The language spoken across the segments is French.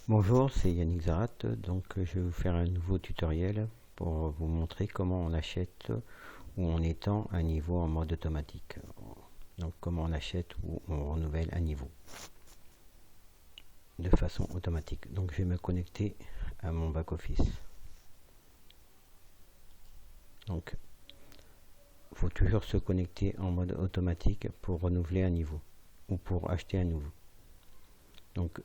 Bonjour, c'est Yannick Zarat, donc je vais vous faire un nouveau tutoriel pour vous montrer comment on achète ou on étend un niveau en mode automatique. Donc comment on achète ou on renouvelle un niveau de façon automatique. Donc je vais me connecter à mon back-office. Donc il faut toujours se connecter en mode automatique pour renouveler un niveau ou pour acheter un nouveau. Donc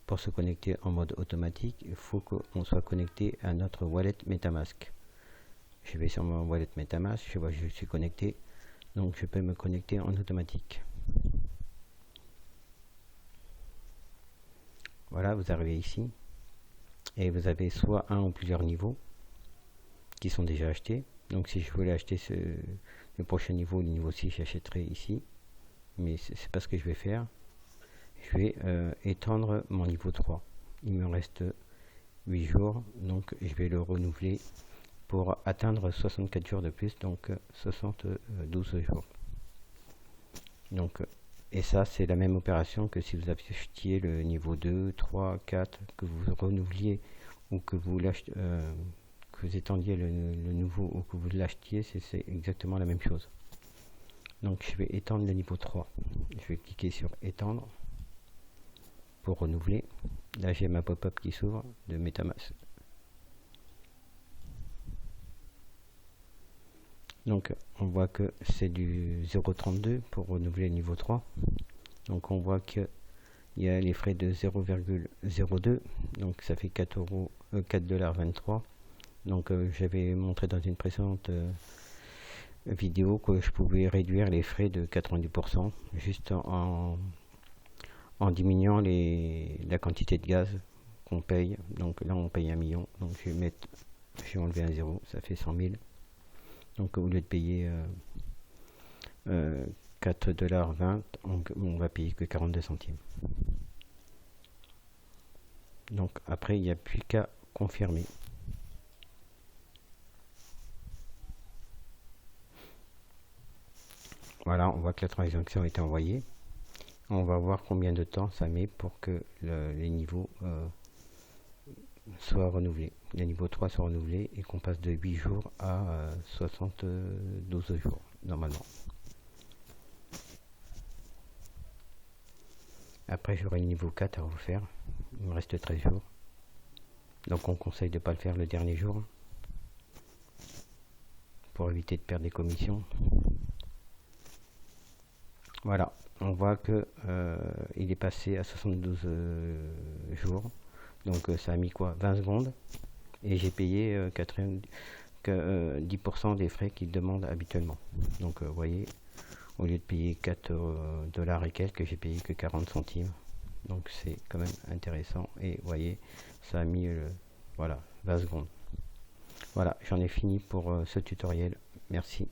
pour se connecter en mode automatique, il faut qu'on soit connecté à notre wallet MetaMask. Je vais sur mon wallet MetaMask, je vois que je suis connecté, donc je peux me connecter en automatique. Voilà, vous arrivez ici et vous avez soit un ou plusieurs niveaux qui sont déjà achetés. Donc si je voulais acheter le prochain niveau, le niveau 6, j'achèterai ici, mais c'est pas ce que je vais faire. Je vais étendre mon niveau 3. Il me reste 8 jours, donc je vais le renouveler pour atteindre 64 jours de plus, donc 72 jours. Donc, et ça, c'est la même opération que si vous achetiez le niveau 2, 3, 4, que vous renouveliez ou que vous étendiez le nouveau ou que vous l'achetiez, c'est exactement la même chose. Donc je vais étendre le niveau 3. Je vais cliquer sur étendre pour renouveler. Là j'ai ma pop-up qui s'ouvre de MetaMask. Donc on voit que c'est du 0,32 pour renouveler le niveau 3. Donc on voit qu'il y a les frais de 0,02, donc ça fait 4,23 $. Donc j'avais montré dans une précédente vidéo que je pouvais réduire les frais de 90% juste en diminuant la quantité de gaz qu'on paye. Donc là on paye 1 million, donc je vais enlever un 0, ça fait 100 000. Donc au lieu de payer 4,20 $, on va payer que 42 centimes. Donc après il n'y a plus qu'à confirmer. Voilà, on voit que la transaction a été envoyée. On va voir combien de temps ça met pour que les niveaux soient renouvelés. Le niveau 3 soit renouvelé et qu'on passe de 8 jours à 72 jours normalement. Après j'aurai le niveau 4 à refaire. Il me reste 13 jours. Donc on conseille de ne pas le faire le dernier jour pour éviter de perdre des commissions. Voilà, on voit que il est passé à 72 jours. Donc ça a mis quoi, 20 secondes. Et j'ai payé 10% des frais qu'il demande habituellement. Donc vous voyez, au lieu de payer 4 $ et quelques, j'ai payé que 40 centimes. Donc c'est quand même intéressant. Et vous voyez, ça a mis voilà, 20 secondes. Voilà, j'en ai fini pour ce tutoriel. Merci.